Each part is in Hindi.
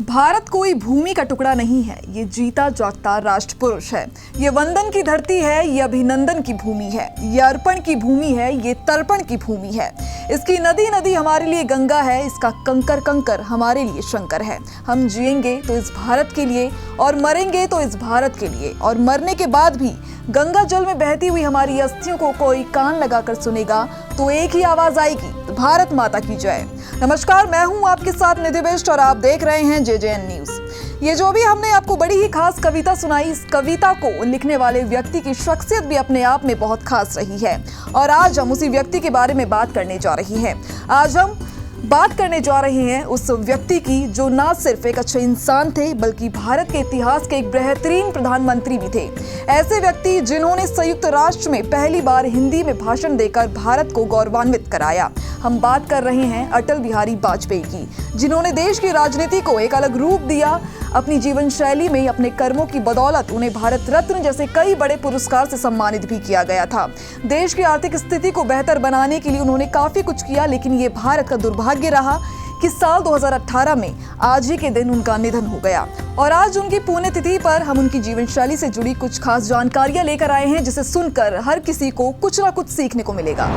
भारत कोई भूमि का टुकड़ा नहीं है, ये जीता जागता राष्ट्र पुरुष है। ये वंदन की धरती है, ये अभिनंदन की भूमि है, ये अर्पण की भूमि है, ये तर्पण की भूमि है। इसकी नदी नदी हमारे लिए गंगा है, इसका कंकर कंकर हमारे लिए शंकर है। हम जिएंगे तो इस भारत के लिए और मरेंगे तो इस भारत के लिए, और मरने के बाद भी गंगा जल में बहती हुई हमारी अस्थियों को कोई कान लगाकर सुनेगा तो एक ही आवाज आएगी, भारत माता की जय। नमस्कार, मैं हूं आपके साथ निधि बिष्ट और आप देख रहे हैं JJN न्यूज। ये जो भी हमने आपको बड़ी ही खास कविता सुनाई, इस कविता को लिखने वाले व्यक्ति की शख्सियत भी अपने आप में बहुत खास रही है और आज हम उसी व्यक्ति के बारे में बात करने जा रहे हैं। आज हम बात करने जा रहे हैं उस व्यक्ति की जो ना सिर्फ एक अच्छे इंसान थे बल्कि भारत के इतिहास के एक बेहतरीन प्रधानमंत्री भी थे। ऐसे व्यक्ति जिन्होंने संयुक्त राष्ट्र में पहली बार हिंदी में भाषण देकर भारत को गौरवान्वित कराया। हम बात कर रहे हैं अटल बिहारी वाजपेयी की, जिन्होंने देश की राजनीति को एक अलग रूप दिया। अपनी जीवन शैली में अपने कर्मों की बदौलत उन्हें भारत रत्न जैसे कई बड़े पुरस्कार से सम्मानित भी किया गया था। देश की आर्थिक स्थिति को बेहतर बनाने के लिए उन्होंने काफी कुछ किया, लेकिन ये भारत का दुर्भाग्य रहा कि साल 2018 में आज ही के दिन उनका निधन हो गया। और आज उनकी पुण्यतिथि पर हम उनकी जीवन शैली से जुड़ी कुछ खास जानकारियां लेकर आए हैं, जिसे सुनकर हर किसी को कुछ ना कुछ सीखने को मिलेगा।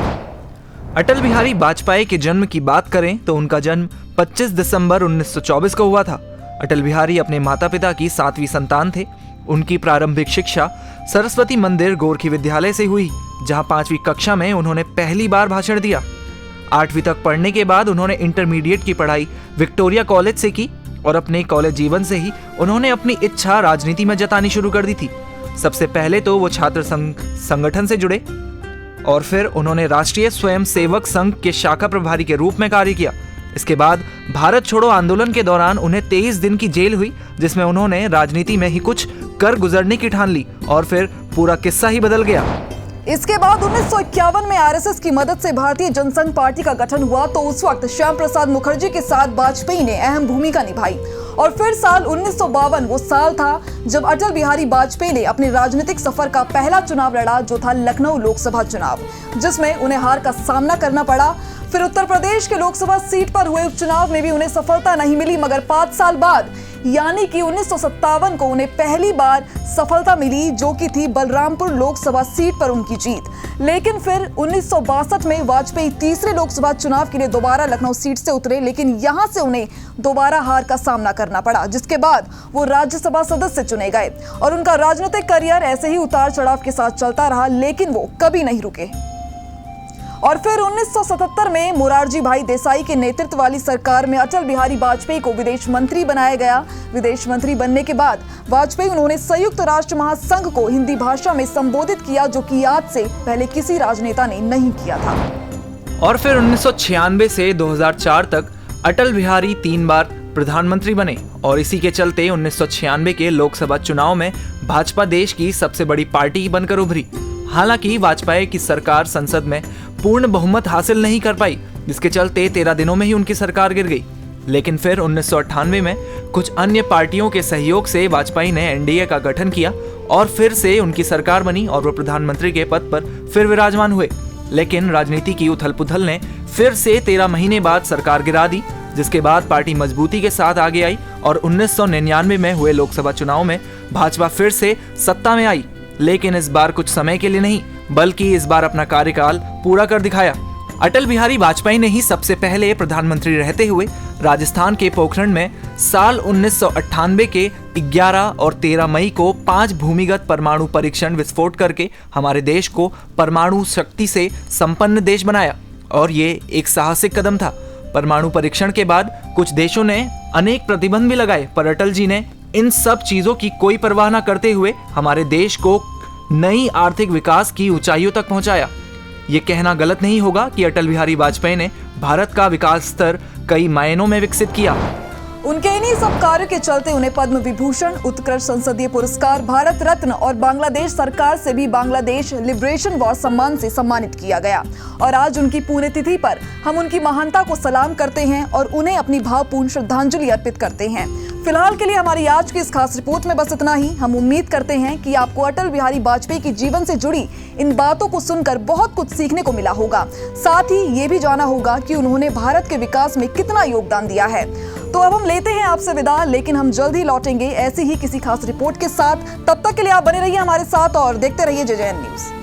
अटल बिहारी वाजपेयी के जन्म की बात करें तो उनका जन्म 25 दिसंबर 1924 को हुआ था। अटल बिहारी अपने माता पिता की 7वीं संतान थे। उनकी प्रारंभिक शिक्षा सरस्वती मंदिर गोरखी विद्यालय से हुई, जहां 5वीं कक्षा में उन्होंने पहली बार भाषण दिया। 8वीं तक पढ़ने के बाद उन्होंने इंटरमीडिएट की पढ़ाई विक्टोरिया कॉलेज से की और अपने कॉलेज जीवन से ही उन्होंने अपनी इच्छा राजनीति में जतानी शुरू कर दी थी। सबसे पहले तो वो छात्र संगठन से जुड़े और फिर उन्होंने राष्ट्रीय स्वयं सेवक संघ के शाखा प्रभारी के रूप में कार्य किया। इसके बाद भारत छोड़ो आंदोलन के दौरान उन्हें 23 दिन की जेल हुई, जिसमें उन्होंने राजनीति में ही कुछ कर गुजरने की ठान ली और फिर पूरा किस्सा ही बदल गया। इसके बाद 1951 में RSS की मदद से भारतीय जनसंघ पार्टी का गठन हुआ, तो उस वक्त श्याम प्रसाद मुखर्जी के साथ वाजपेयी ने अहम भूमिका निभाई। और फिर साल 1952 वो साल था जब अटल बिहारी वाजपेयी ने अपने राजनीतिक सफर का पहला चुनाव लड़ा, जो था लखनऊ लोकसभा चुनाव, जिसमें उन्हें हार का सामना करना पड़ा। फिर उत्तर प्रदेश के लोकसभा सीट पर हुए उपचुनाव में भी उन्हें सफलता नहीं मिली, मगर 5 साल बाद यानी कि 1957 को उन्हें पहली बार सफलता मिली, जो कि थी बलरामपुर लोकसभा सीट पर उनकी जीत। लेकिन फिर 1962 में वाजपेयी तीसरे लोकसभा चुनाव के लिए दोबारा लखनऊ सीट से उतरे, लेकिन यहां से उन्हें दोबारा हार का सामना करना पड़ा, जिसके बाद वो राज्यसभा सदस्य चुने गए और उनका राजनीतिक करियर ऐसे ही उतार चढ़ाव के साथ चलता रहा, लेकिन वो कभी नहीं रुके। और फिर 1977 में मोरारजी भाई देसाई के नेतृत्व वाली सरकार में अटल बिहारी वाजपेयी को विदेश मंत्री बनाया गया। विदेश मंत्री बनने के बाद वाजपेयी उन्होंने संयुक्त राष्ट्र महासंघ को हिंदी भाषा में संबोधित किया, जो कि आज से पहले किसी राजनेता ने नहीं किया था। और फिर 1996 से 2004 तक अटल बिहारी 3 बार प्रधानमंत्री बने और इसी के चलते 1996 के लोकसभा चुनाव में भाजपा देश की सबसे बड़ी पार्टी बनकर उभरी। हालांकि वाजपेयी की सरकार संसद में पूर्ण बहुमत हासिल नहीं कर पाई, जिसके चलते 13 दिनों में ही उनकी सरकार गिर गई। लेकिन फिर 1998 में कुछ अन्य पार्टियों के सहयोग से वाजपेयी ने NDA का गठन किया और फिर से उनकी सरकार बनी और वो प्रधानमंत्री के पद पर फिर विराजमान हुए। लेकिन राजनीति की उथल पुथल ने फिर से 13 महीने बाद सरकार गिरा दी, जिसके बाद पार्टी मजबूती के साथ आगे आई और 1999 में हुए लोकसभा चुनाव में भाजपा फिर से सत्ता में आई। लेकिन इस बार कुछ समय के लिए नहीं, बल्कि इस बार अपना कार्यकाल पूरा कर दिखाया। अटल बिहारी वाजपेयी ने ही सबसे पहले प्रधानमंत्री रहते हुए राजस्थान के पोखरण में साल 1998 के 11 और 13 मई को 5 भूमिगत परमाणु परीक्षण विस्फोट करके हमारे देश को परमाणु शक्ति से संपन्न देश बनाया, और ये एक साहसिक कदम था। परमाणु परीक्षण के बाद कुछ देशों ने अनेक प्रतिबंध भी लगाए, पर अटल जी ने इन सब चीजों की कोई परवाह न करते हुए हमारे देश को नई आर्थिक विकास की ऊंचाइयों तक पहुंचाया। ये कहना गलत नहीं होगा कि अटल बिहारी वाजपेयी ने भारत का विकास स्तर कई मायनों में विकसित किया। उनके इन्हीं सब कार्य के चलते उन्हें पद्म विभूषण, उत्कृष्ट संसदीय पुरस्कार, भारत रत्न और बांग्लादेश सरकार से भी बांग्लादेश लिबरेशन वॉर सम्मान से सम्मानित किया गया। और आज उनकी पुण्यतिथि पर हम उनकी महानता को सलाम करते हैं और उन्हें अपनी भावपूर्ण श्रद्धांजलि अर्पित करते हैं। फिलहाल के लिए हमारी आज की इस खास रिपोर्ट में बस इतना ही। हम उम्मीद करते हैं कि आपको अटल बिहारी वाजपेयी के जीवन से जुड़ी इन बातों को सुनकर बहुत कुछ सीखने को मिला होगा। साथ ही ये भी जाना होगा कि उन्होंने भारत के विकास में कितना योगदान दिया है। तो अब हम लेते हैं आपसे विदा, लेकिन हम जल्द ही लौटेंगे ऐसी ही किसी खास रिपोर्ट के साथ। तब तक के लिए आप बने रहिए हमारे साथ और देखते रहिए JJN न्यूज।